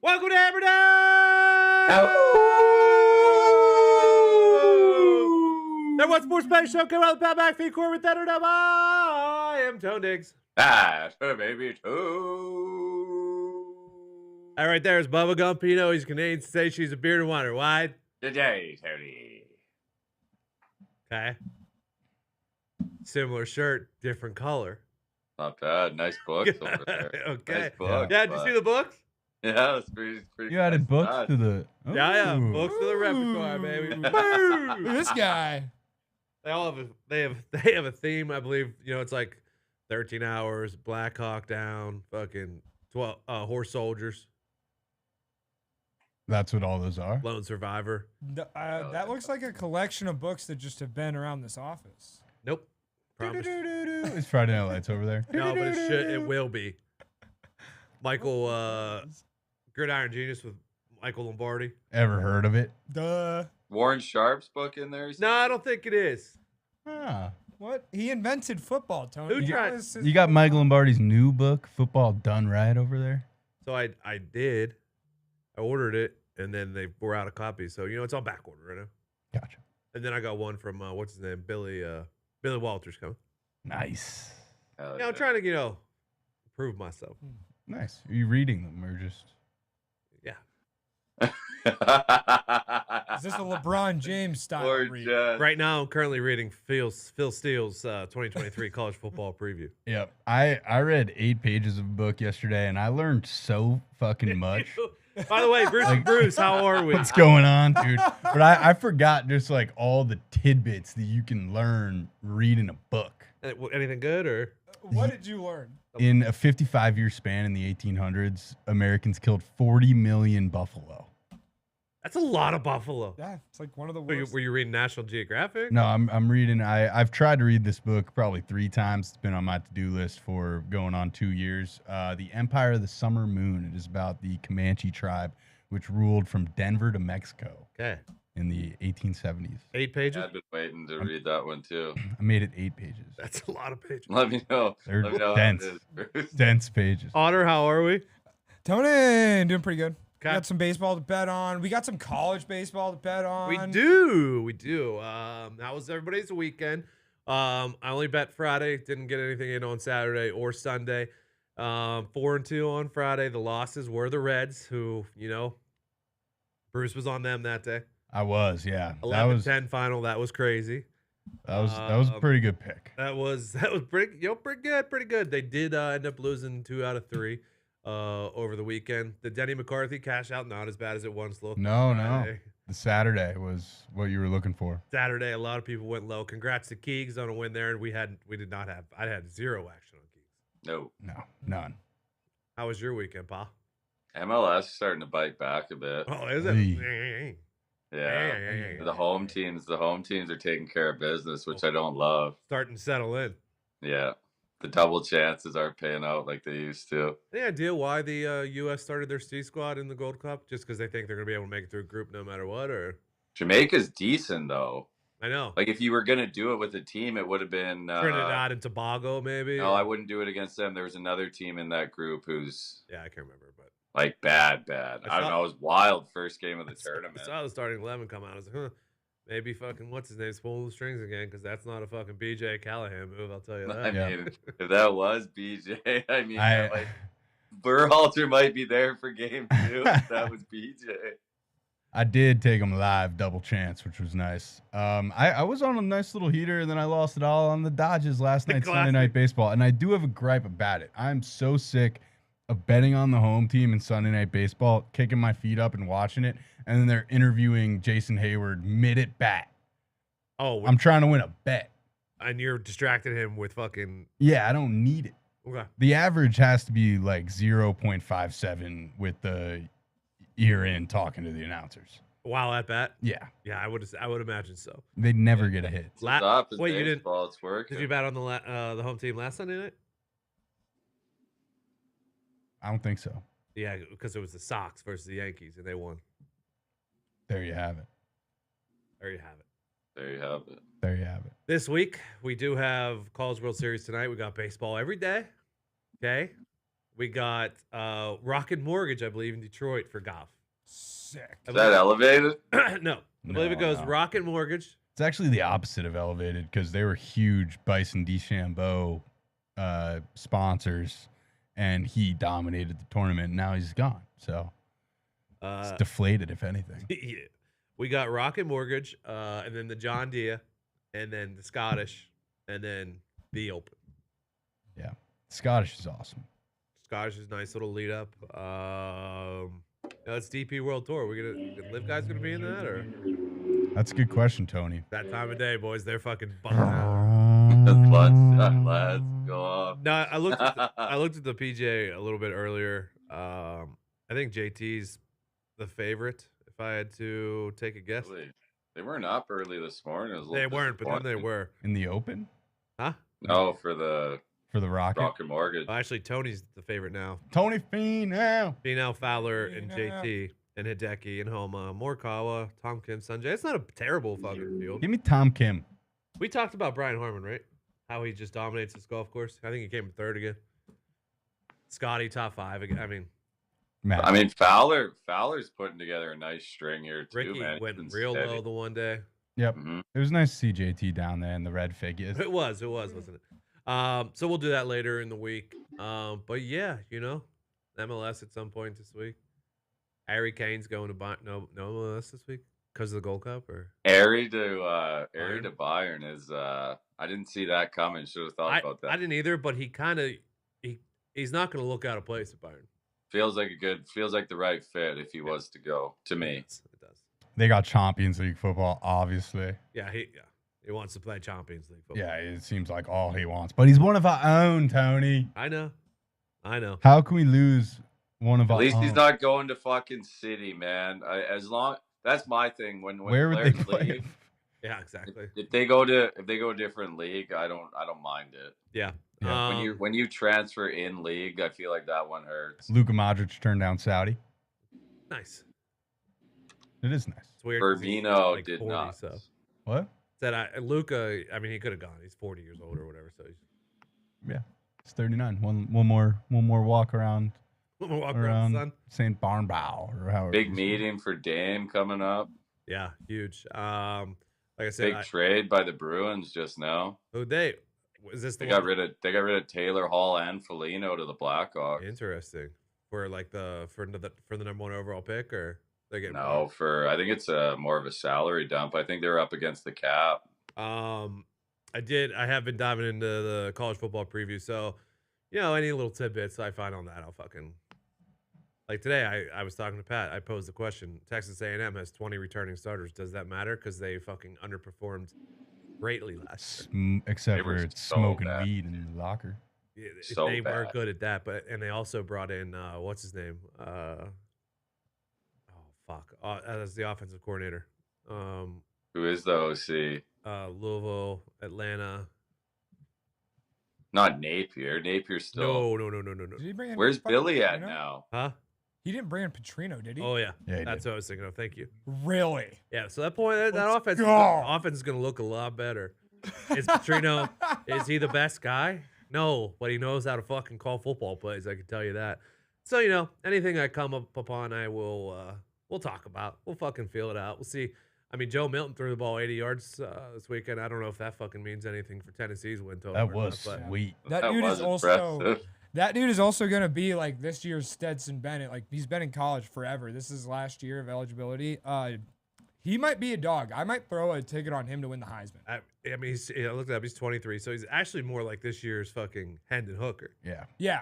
Welcome to Hammer Dahn! There was Sports Space Show. Come out the back feed court with that or no. I am Tone Diggs. Baby too. That right there is Bubba Gumpino. He's Canadian to say she's a bearded wonder. Why? Today, Tony. Okay. Similar shirt, different color. Not bad. Nice books over there. Okay. Nice book, Yeah, did you see the books? Yeah, it's pretty You added books nice. to the. Yeah, Ooh. books to the repertoire, baby. Boom! This guy. They all have they have a theme, I believe. You know, it's like 13 Hours, Black Hawk Down, fucking 12 Horse Soldiers, That's what all those are. Lone Survivor. That looks like a collection of books that just have been around this office. Nope. Promise. It's Friday Night Lights over there. No, but it will be. Michael Gridiron Genius with Michael Lombardi. Ever heard of it? Duh. Warren Sharp's book in there. No, I don't think it is. Ah. What? He invented football, Tony. Who tried- That was his You got football. Michael Lombardi's new book, Football Done Right, over there? So I did. I ordered it, and then they were out of copies. So, you know, it's on back order right now. Gotcha. And then I got one from, what's his name? Billy Walters coming. Nice. Yeah, I'm trying to, you know, prove myself. Nice. Are you reading them or just. Yeah. Is this a LeBron James style Or read? just, Right now, I'm currently reading Phil Steele's 2023 college football preview. Yep. I read 8 pages of a book yesterday and I learned so fucking much. By the way, Bruce, how are we? What's going on, dude? But I forgot just like all the tidbits that you can learn reading a book. Anything good or? What did you learn? In a 55-year span in the 1800s, Americans killed 40 million buffalo. That's a lot of buffalo. Yeah, it's like one of the Were worst. you reading National Geographic? No, I'm reading. I've tried to read this book probably 3 times. It's been on my to-do list for going on 2 years. The Empire of the Summer Moon. It is about the Comanche tribe, which ruled from Denver to Mexico Okay. in the 1870s. 8 pages? I've been waiting to read that one too. I made it 8 pages. That's a lot of pages. Let me know. They're Let me know how dense. it is, Bruce. Dense pages. Otter, how are we? Tony, doing pretty good. We Okay. got some baseball to bet on. We got some college baseball to bet on. We do. How was everybody's weekend? I only bet Friday. Didn't get anything in on Saturday or Sunday. 4-2 on Friday. The losses were the Reds, who, you know, Bruce was on them that day. I was, yeah. 11-10 final. That was crazy. That was a pretty good pick. That was pretty good. They did end up losing 2 out of 3 over the weekend. The Denny McCarthy cash out, not as bad as it once looked. No. Friday. The Saturday was what you were looking for. Saturday, a lot of people went low. Congrats to Keegs on a win there, and we did not have. I had 0 action on Keegs. No. No, none. How was your weekend, Pa? MLS starting to bite back a bit. Oh, is Hey. it? Yeah. The home teams are taking care of business, which I don't love. Starting to settle in. Yeah. The double chances aren't paying out like they used to. Any idea why the U.S. started their C squad in the Gold Cup? Just because they think they're going to be able to make it through a group no matter what? Or Jamaica's decent though. I know. Like if you were gonna do it with a team, it would have been Trinidad and Tobago, maybe? No, I wouldn't do it against them. There was another team in that group who's Yeah, I can't remember, but like bad. I I don't know. It was wild first game of the tournament. I saw the starting 11 come out. I was like, huh, maybe fucking what's his name's pulling the strings again, because that's not a fucking BJ Callahan move. I'll tell you that. I mean, if that was BJ, I mean, I- like Berhalter might be there for game 2 if that was BJ. I did take them live double chance, which was nice. I was on a nice little heater, and then I lost it all on the Dodgers last night, Sunday Night Baseball. And I do have a gripe about it. I'm so sick of betting on the home team in Sunday Night Baseball, kicking my feet up and watching it, and then they're interviewing Jason Hayward mid at bat. Oh, I'm trying to win a bet. and you're distracting him with fucking. Yeah, I don't need it. Okay. The average has to be like 0.57 with the ear in talking to the announcers. Wow, at bat. Yeah, Yeah, I would imagine so. they'd never get a hit. It's up as Wait, you didn't? baseball, it's working. Did you bet on the home team last Sunday night? I don't think so. Yeah, because it was the Sox versus the Yankees, and they won. There you have it. There you have it. There you have it. There you have it. This week, we do have College World Series tonight. We got baseball every day. Okay. We got Rocket Mortgage, I believe, in Detroit for Goff. Sick. Is that elevated? No. I believe it goes No. Rocket Mortgage. It's actually the opposite of elevated because they were huge Bison DeChambeau sponsors, and he dominated the tournament. And now he's gone, so it's deflated, if anything. Yeah. We got Rocket Mortgage, and then the John Deere, and then the Scottish, and then the Open. Yeah, Scottish is awesome. Scottish is a nice little lead up. It's DP World Tour. The Live guys gonna be in that, or That's a good question, Tony. that time of day, boys? They're fucking bumping out. Let's go off. No, I looked at the PGA a little bit earlier. I think JT's the favorite. If I had to take a guess, Really? They weren't up early this morning. It was a they little weren't, but then they disappointing. were. In the Open Huh? No, for the Rocket. Rocket Mortgage. Actually, Tony's the favorite now. Tony Finau. Finau, Fowler, and JT, and Hideki, and Homa, Morikawa, Tom Kim, Sanjay. It's not a terrible fucking field. Give me Tom Kim. We talked about Brian Harmon, right? How he just dominates this golf course. I think he came third again. Scotty, top 5 again. I mean, Matt. I mean, Fowler's putting together a nice string here too, Ricky man. went He's been real steady. low the one day. Yep. Mhm. It was nice to see JT down there in the red figures. It was, wasn't it? So we'll do that later in the week. But yeah, MLS at some point this week. Harry Kane's going to buy no MLS this week because of the Gold Cup, or Airy to Bayern is I didn't see that coming. Should have thought about that. I didn't either, but he's not going to look out of place at Bayern. Feels like the right fit if he was to go, to me. It does. They got Champions League football, obviously. Yeah, he wants to play Champions League football. Yeah, it seems like all he wants. But he's one of our own, Tony. I know. How can we lose one of At our least own? he's not going to fucking City, man. That's my thing. When Where would they players play? leave, Yeah, exactly. if they go to a different league, I don't mind it. Yeah. Yeah. When you transfer in league, I feel like that one hurts. Luka Modric turned down Saudi. Nice. It is nice. It's weird. 'cause he's, Firmino like, did 40, not. So. What? Luca, I mean, he could have gone. He's 40 years old or whatever. So he's Yeah, it's 39. One more walk around walk around the sun. St. Barnbow or however. Big it is. meeting for Dame coming up. Yeah, huge. Like I said, Big trade by the Bruins just now. is this the They got rid of Taylor Hall and Foligno to the Blackhawks. Interesting. For like for the number 1 overall pick, or they get No, I think it's more of a salary dump. I think they're up against the cap. I have been diving into the college football preview, so any little tidbits I find on that, I'll fucking like today. I was talking to Pat. I posed the question: Texas A&M has 20 returning starters. Does that matter? Because they fucking underperformed greatly last year. Except They were for so smoking bad. weed in the locker. Yeah, So they were bad. good at that, and they also brought in what's his name? As the offensive coordinator. Who is the OC? Louisville, Atlanta. Not Napier. Napier's still. No. Did he bring in Where's fucking Billy at Petrino? now? Huh? He didn't bring in Petrino, did he? Oh yeah, Yeah, he that's did. what I was thinking of. Thank you. Really? Yeah, so that point, that Let's offense, go. offense is going to look a lot better. Is Petrino? Is he the best guy? No, but he knows how to fucking call football plays. I can tell you that. So anything I come up upon, I will we'll talk about. We'll fucking feel it out. We'll see. I mean, Joe Milton threw the ball 80 yards this weekend. I don't know if that fucking means anything for Tennessee's win total. That or was not, but sweet. That That dude was is also impressive. that dude is also gonna be like this year's Stetson Bennett. Like he's been in college forever. This is last year of eligibility. He might be a dog. I might throw a ticket on him to win the Heisman. I mean, I looked it up. He's 23, so he's actually more like this year's fucking Hendon Hooker. Yeah. Yeah.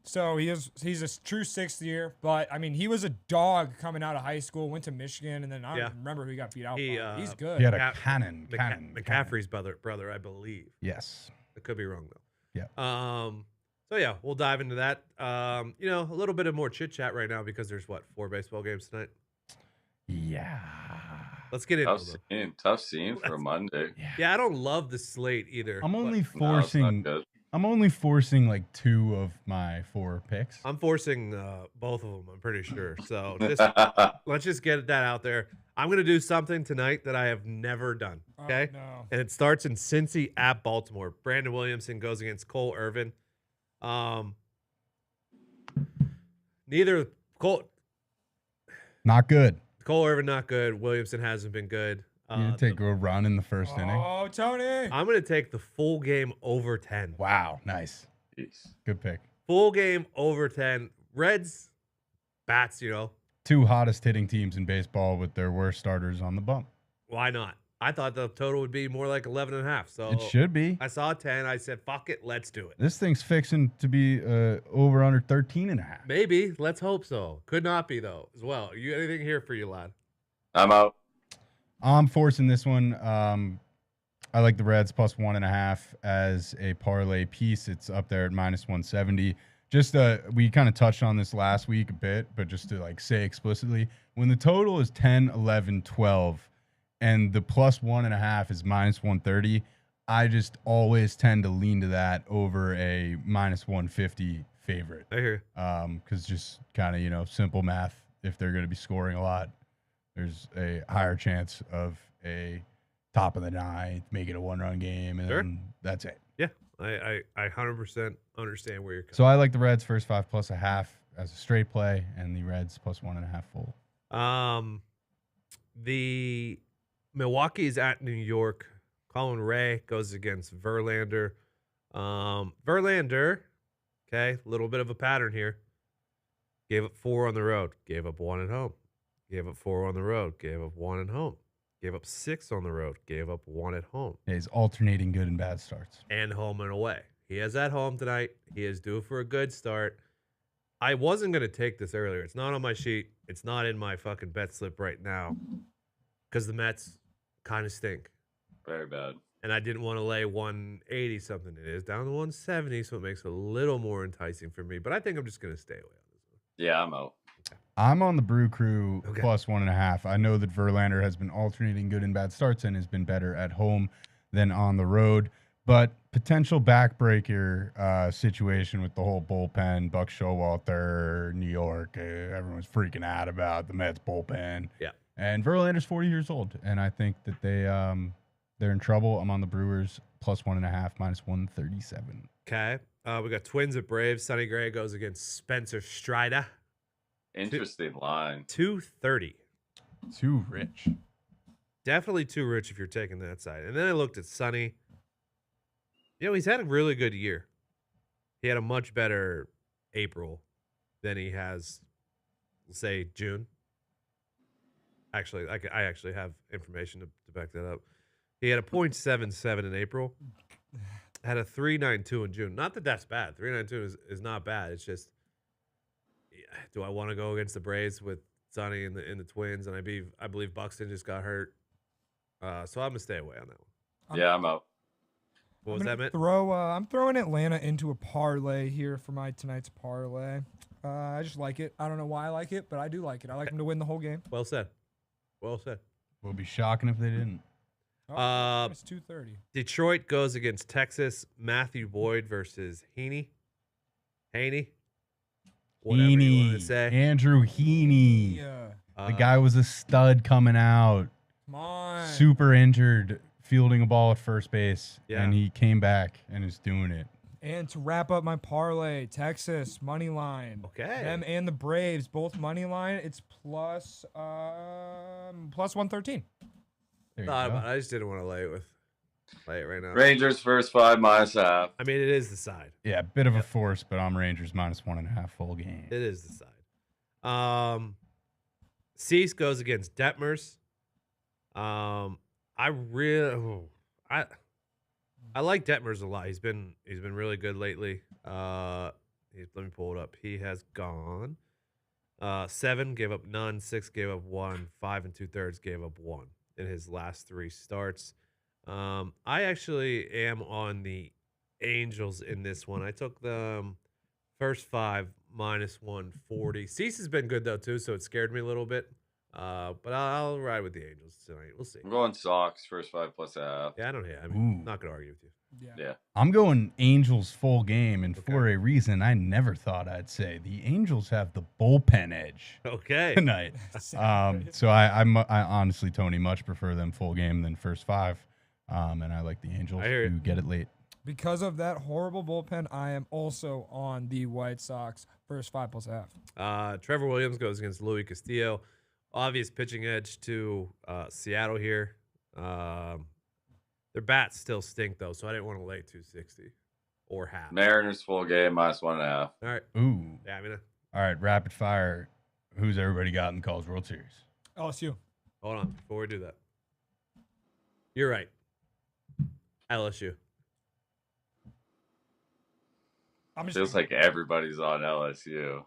So he's a true 6th year, but I mean he was a dog coming out of high school. Went to Michigan, and then I don't remember who he got beat out by. He's good. He had a Cap- cannon. McCaffrey's brother, I believe. Yes. I could be wrong though. Yeah. So yeah, we'll dive into that. A little bit of more chit chat right now because there's 4 baseball games tonight. Yeah. Let's get into it. Tough scene for a Monday. Yeah, I don't love the slate either. I'm only but No, it's not good. I'm only forcing like 2 of my 4 picks. I'm forcing both of them. I'm pretty sure. So let's just get that out there. I'm gonna do something tonight that I have never done. Okay, Oh, no. and it starts in Cincy at Baltimore. Brandon Williamson goes against Cole Irvin. neither Cole Not good. Irvin not good. Williamson hasn't been good. You didn't take a run in the first inning. Oh, Tony. I'm going to take the full game over 10. Wow, nice. Jeez. Good pick. Full game over 10. Reds, bats, Two hottest hitting teams in baseball with their worst starters on the bump. why not? I thought the total would be more like 11.5. So It should be. I saw 10. I said, fuck it. Let's do it. This thing's fixing to be over under 13.5. Maybe. Let's hope so. Could not be, though, as well. You anything here for you, lad? I'm out. I'm forcing this one. I like the Reds plus 1.5 as a parlay piece. It's up there at minus 170. Just we kind of touched on this last week a bit, but just to like say explicitly, when the total is 10, 11, 12, and the plus 1.5 is minus 130, I just always tend to lean to that over a minus 150 favorite. I hear you. Because just kind of, simple math, if they're going to be scoring a lot, there's a higher chance of a top of the ninth, make it a one-run game, and Sure. then that's it. Yeah, I 100% understand where you're coming. So I like the Reds first 5 plus a half as a straight play, and the Reds plus 1.5 full. The Milwaukee's at New York. Colin Ray goes against Verlander. Verlander, okay, a little bit of a pattern here. Gave up 4 on the road, gave up 1 at home. Gave up 4 on the road, gave up 1 at home. Gave up 6 on the road, gave up 1 at home. Yeah, he's alternating good and bad starts. And home and away. He is at home tonight. He is due for a good start. I wasn't going to take this earlier. It's not on my sheet. It's not in my fucking bet slip right now because the Mets kind of stink. Very bad. And I didn't want to lay 180 something. It is down to 170, so it makes it a little more enticing for me. But I think I'm just going to stay away on this one. Yeah, I'm out. I'm on the Brew Crew Okay. plus 1.5. I know that Verlander has been alternating good and bad starts and has been better at home than on the road. But potential backbreaker situation with the whole bullpen, Buck Showalter, New York, everyone's freaking out about the Mets bullpen. Yeah. And Verlander's 40 years old, and I think that they're in trouble. I'm on the Brewers plus 1.5, minus 137. Okay. We got Twins at Braves. Sonny Gray goes against Spencer Strider. Interesting line. 230. Too rich. Definitely too rich if you're taking that side. And then I looked at Sonny. He's had a really good year. He had a much better April than he has, say, June. Actually, I actually have information to back that up. He had a .77 in April. Had a 3.92 in June. Not that that's bad. 3.92 is not bad. It's just, do I want to go against the Braves with Sonny and the Twins? And I believe Buxton just got hurt. So I'm gonna stay away on that one. Yeah, I'm out. What was that, Mitt? I'm throwing Atlanta into a parlay here for my tonight's parlay. I just like it. I don't know why I like it, but I do like it. I like them to win the whole game. Well said. Well said. Will be shocking if they didn't. Oh, it's 2:30. Detroit goes against Texas. Matthew Boyd versus Heaney. Whatever you want to say. Andrew Heaney. Yeah. The guy was a stud coming out. Come on. Super injured, fielding a ball at first base. Yeah. And he came back and is doing it. And to wrap up my parlay, Texas money line. Okay. Them and the Braves both money line. It's plus 113. There you Thought go. about it. I just didn't want to lay it right now. Rangers first 5 minus half. I mean, it is the side. Yeah, bit of a force, but I'm Rangers minus 1.5 full game. It is the side. Cease goes against Detmers. I like Detmers a lot. He's been really good lately. Let me pull it up. He has gone 7, gave up none, 6 gave up 1, 5 2/3 gave up 1 in his last 3 starts. I actually am on the Angels in this one. I took them first 5 minus 140. Cease has been good though too, so it scared me a little bit. But I'll ride with the Angels tonight. We'll see. I'm going Sox first 5 plus a half. Yeah, I don't hate. I mean, Ooh. not gonna argue with you. Yeah. I'm going Angels full game, and Okay. for a reason I never thought I'd say. The Angels have the bullpen edge Okay. tonight. So I honestly, Tony, much prefer them full game than first 5. And I like the Angels I hear to it. get it late. Because of that horrible bullpen, I am also on the White Sox first 5+1/2. Trevor Williams goes against Louis Castillo. Obvious pitching edge to Seattle here. Their bats still stink though, so I didn't want to lay 260 or half. Mariners full game -1.5. All right. Ooh. Yeah, I mean, All right, rapid fire. Who's everybody got in the College World Series? LSU. hold on before we do that. You're right. LSU. I'm just Feels like everybody's on LSU.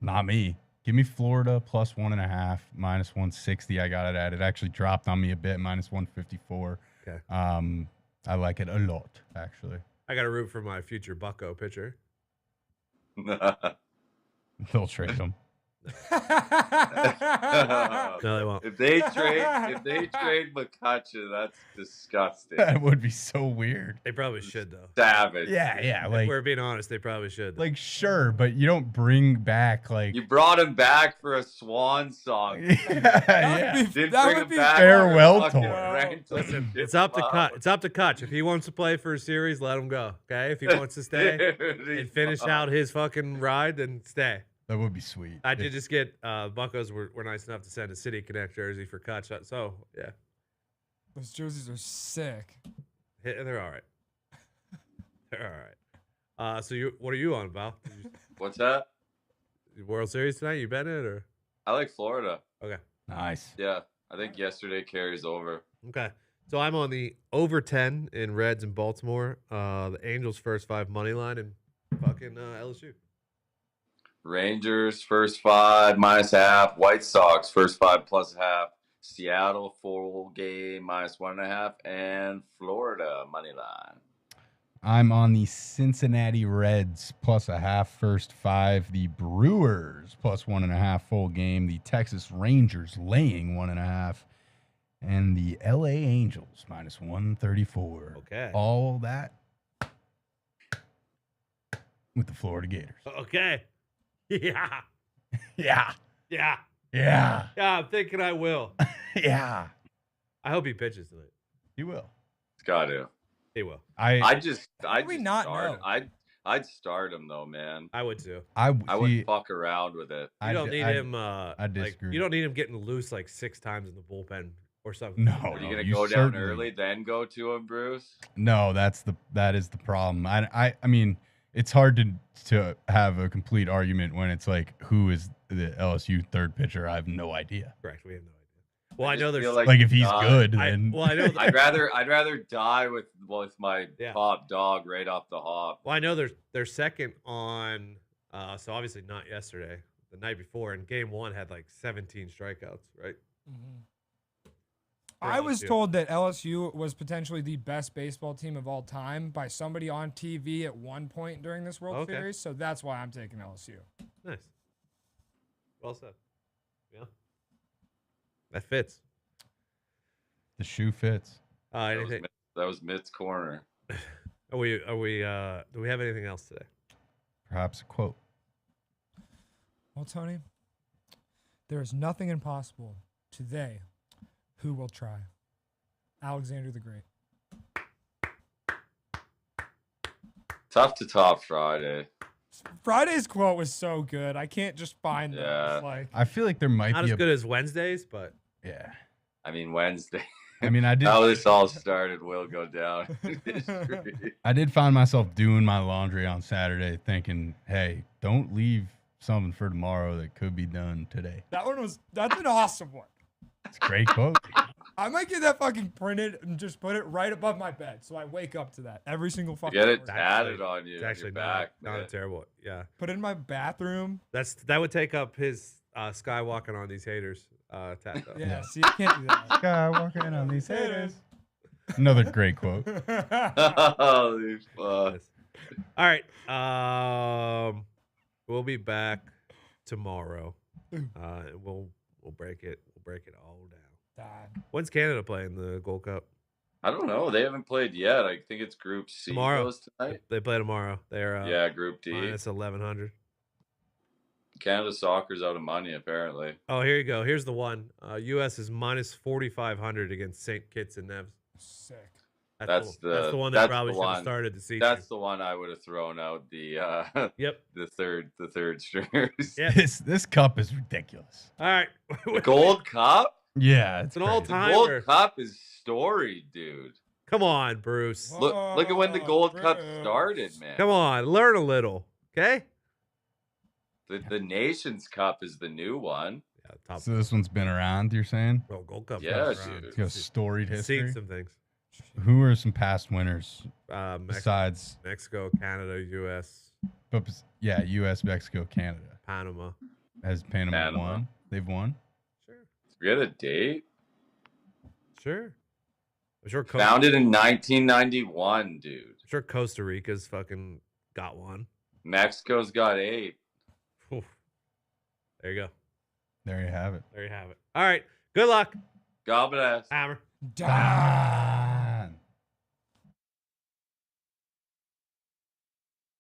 Not me. Give me Florida +1.5, -160. I got it at. It actually dropped on me a bit, -154. Okay. I like it a lot, actually. I got to root for my future Bucko pitcher. They'll trade him. No, they won't. If they trade McCutcheon, that's disgusting. That would be so weird. They probably should though. Savage. Yeah. If Like, we're being honest, they probably should. like sure, but you don't bring back like. You brought him back for a swan song. Yeah. Didn't That bring would him be back farewell for a fucking tour. rental. Listen, it's up to Cut. It's up to Kutch. If he wants to play for a series, let him go. Okay. If he wants to stay and finish out his fucking ride, then stay. That would be sweet. I did just get Buccos were nice enough to send a City Connect jersey for Kutch. So yeah, Those jerseys are sick. they're all right. They're all right. So what are you on, Val? What's that? World Series tonight? You bet it or I like Florida. okay? Nice. Yeah, I think yesterday carries over. Okay. So I'm on the over 10 in Reds in Baltimore. The Angels first 5 money line and fucking LSU. Rangers first 5 -1/2. White Sox first 5 +1/2. Seattle full game -1.5, and Florida money line. I'm on the Cincinnati Reds +0.5 first 5. The Brewers +1.5 full game. The Texas Rangers laying 1.5. And the LA Angels -134. Okay. All that with the Florida Gators. Okay. Yeah. Yeah. Yeah. Yeah. Yeah. I'm thinking I will. Yeah. I hope he pitches tonight. You will. It's got to. He will. I'd just we not start. know? I'd start him though, man. I would too. I see, wouldn't fuck around with it. You don't need him. I Like, disagree. you don't need him getting loose like 6 times in the bullpen or something. No. Are you gonna you go down certainly- early, then go to him, Bruce? No, that is the problem. I mean, it's hard to have a complete argument when it's like, who is the LSU third pitcher? I have no idea. Correct. We have no idea. Well, I just know there's feel Like if he's die. good, I then know. I'd rather die with my Yeah. top dog right off the hop. Well, I know they're second on. So obviously not yesterday. The night before, and Game 1 had like 17 strikeouts. Right. I was LSU. told that LSU was potentially the best baseball team of all time by somebody on TV at one point during this World Okay. Series, so that's why I'm taking LSU. Nice. Well said. Yeah. That fits. the shoe fits. Anything? That was Mitt's corner. Are we? Do we have anything else today? Perhaps a quote. Well, Tony, there is nothing impossible to they who will try. Alexander the Great. Tough to top Friday. Friday's quote was so good. I can't just find them. Yeah. It's like, I feel like there might Not be as good as Wednesdays, but yeah. I mean, Wednesday. I mean, I did. How this all started will go down in history. I did find myself doing my laundry on Saturday, thinking, "Hey, don't leave something for tomorrow that could be done today." that's an awesome one. It's a great quote. I might get that fucking printed and just put it right above my bed so I wake up to that every single fucking Get it morning. tatted on you. it's actually your back, not a man. terrible. Yeah, Put it in my bathroom. that would take up his skywalking on these haters tat though. Yeah, see, I can't do that. Guy walking on these haters. Another great quote. Holy fuck. Yes. All right. We'll be back tomorrow. And we'll break it. We'll break it all down. When's Canada playing the Gold Cup? I don't know. They haven't played yet. I think it's Group C Tomorrow. goes tonight. They play tomorrow. They're Yeah, Group D. minus 1100. Canada soccer's out of money, apparently. Oh, here you go. Here's the one. U.S. is minus 4,500 against St. Kitts and Nevis. Sick. That's the one that that's probably the should have one. started the season. That's the one I would have thrown out. The Yep. the third stringers. Yeah. This cup is ridiculous. All right. The Gold Cup. Yeah, It's an crazy. The all-timer. Gold Cup is storied, dude. Come on, Bruce. Look at when the Gold Cup started, man. Come on, learn a little, okay? The Nations Cup is the new one. Yeah, top. So this one's been around, you're saying? Well, Gold Cup. Yeah, comes around. dude. It's got a storied history. Seen some things. Who are some past winners besides Mexico, Canada, U.S., U.S., Mexico, Canada? Panama. Has Panama won? They've won? Sure. We got a date. Sure. I'm sure Founded in 1991, dude. I'm sure Costa Rica's fucking got one. Mexico's got 8. Oof. There you go. There you have it. There you have it. All right. Good luck. God bless. Hammer. Die.